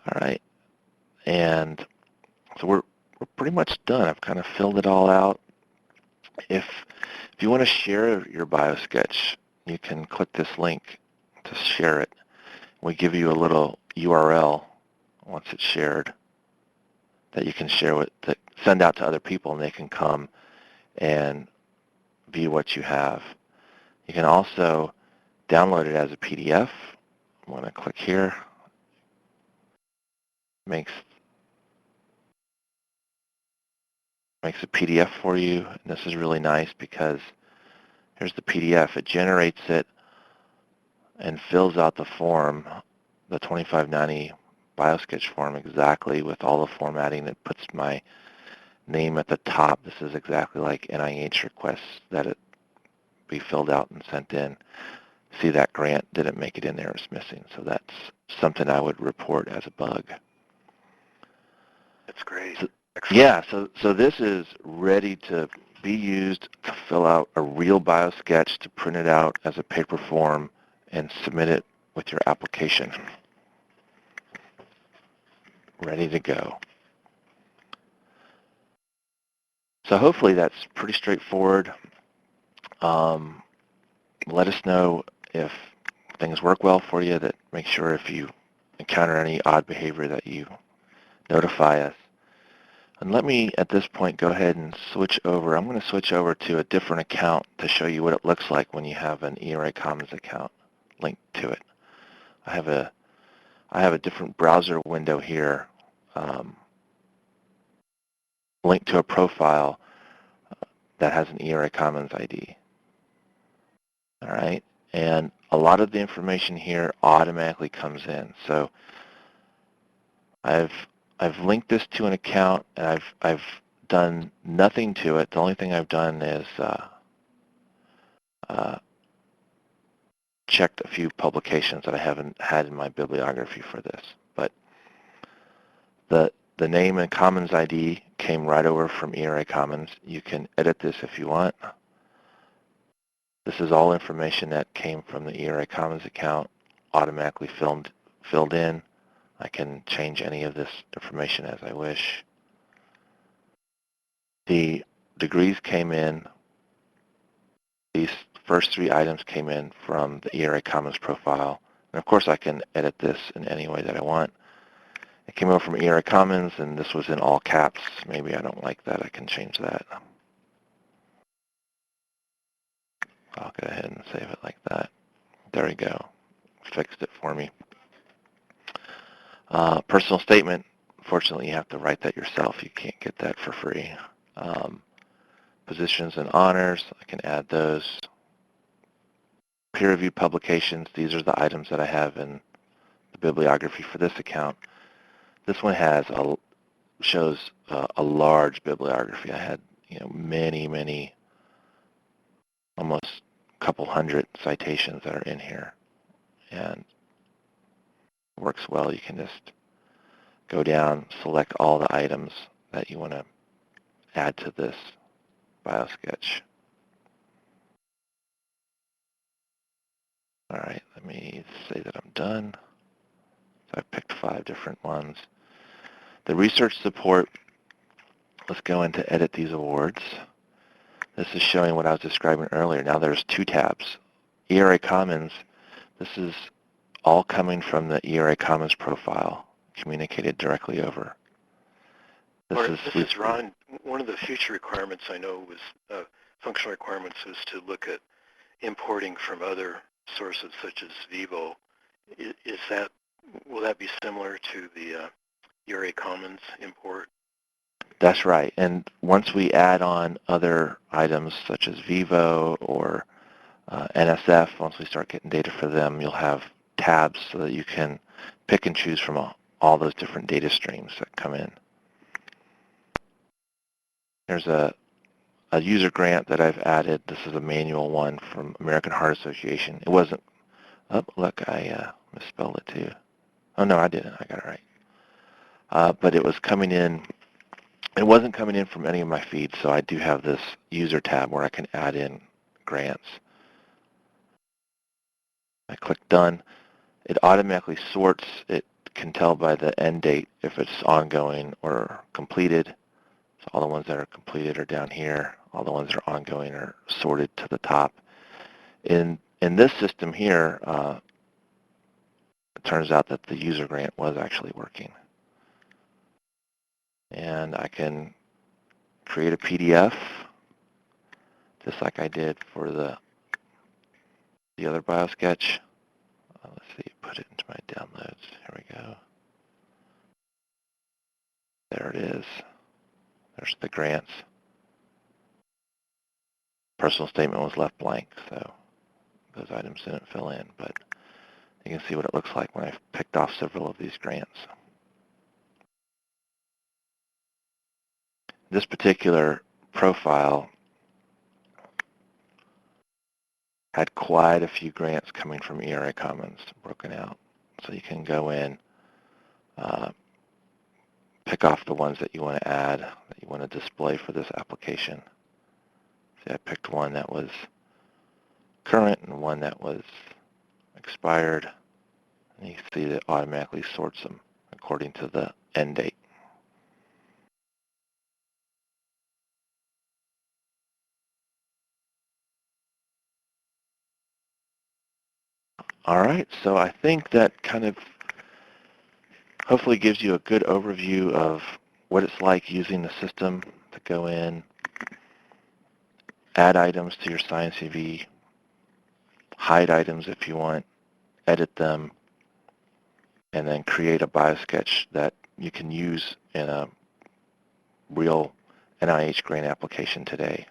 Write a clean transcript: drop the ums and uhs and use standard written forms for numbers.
All right, and so we're pretty much done. I've kind of filled it all out. If you want to share your BioSketch, you can click this link to share it. We give you a little URL once it's shared that you can share with, that send out to other people, and they can come and view what you have. You can also download it as a PDF. I'm going to click here. Makes a PDF for you. And this is really nice because here's the PDF. It generates it and fills out the form, the 2590 BioSketch form, exactly with all the formatting that puts my name at the top. This is exactly like NIH requests that it be filled out and sent in. See, that grant didn't make it in there, it's missing. So that's something I would report as a bug. That's great. So, Excellent. yeah, so this is ready to be used to fill out a real BioSketch, to print it out as a paper form and submit it with your application. Ready to go. So hopefully that's pretty straightforward. Let us know if things work well for you. That make sure if you encounter any odd behavior that you notify us. And let me, at this point, go ahead and switch over. I'm going to switch over to a different account to show you what it looks like when you have an ERA Commons account linked to it. I have a different browser window here linked to a profile that has an ERA Commons ID. All right, and a lot of the information here automatically comes in. So I've linked this to an account, and I've done nothing to it. The only thing I've done is checked a few publications that I haven't had in my bibliography for this. But the name and Commons ID came right over from ERA Commons. You can edit this if you want. This is all information that came from the ERA Commons account, automatically filled in. I can change any of this information as I wish. The degrees came in. These first three items came in from the ERA Commons profile. And of course I can edit this in any way that I want. It came over from ERA Commons, and this was in all caps. Maybe I don't like that. I can change that. I'll go ahead and save it like that. There we go. Fixed it for me. Personal statement. Fortunately, you have to write that yourself. You can't get that for free. Positions and honors. I can add those. Peer-reviewed publications. These are the items that I have in the bibliography for this account. This one shows a large bibliography. I had many, almost a couple hundred citations that are in here, and it works well. You can just go down, select all the items that you want to add to this BioSketch. All right, let me say that I'm done. So I picked 5 different ones. The research support, let's go in to edit these awards. This is showing what I was describing earlier. Now there's 2 tabs. ERA Commons, this is all coming from the ERA Commons profile, communicated directly over. This is Ron. One of the future requirements I know was functional requirements was to look at importing from other sources such as Vivo. Will that be similar to the ERA Commons import? That's right. And once we add on other items such as Vivo or NSF, once we start getting data for them, you'll have tabs so that you can pick and choose from all those different data streams that come in. There's a user grant that I've added. This is a manual one from American Heart Association. It wasn't, oh, look, I misspelled it too. Oh, no, I didn't. I got it right. But it was coming in. It wasn't coming in from any of my feeds, so I do have this user tab where I can add in grants. I click done. It automatically sorts. It can tell by the end date if it's ongoing or completed. So all the ones that are completed are down here. All the ones that are ongoing are sorted to the top. In this system here, it turns out that the user grant was actually working. And I can create a PDF, just like I did for the other BioSketch. Let's see, put it into my downloads. Here we go. There it is. There's the grants. Personal statement was left blank, so those items didn't fill in, but you can see what it looks like when I've picked off several of these grants. This particular profile had quite a few grants coming from ERA Commons broken out. So you can go in, pick off the ones that you want to add, that you want to display for this application. See, I picked one that was current and one that was expired. And you can see that it automatically sorts them according to the end date. All right, so I think that kind of hopefully gives you a good overview of what it's like using the system to go in, add items to your Sciencv, hide items if you want, edit them, and then create a BioSketch that you can use in a real NIH grant application today.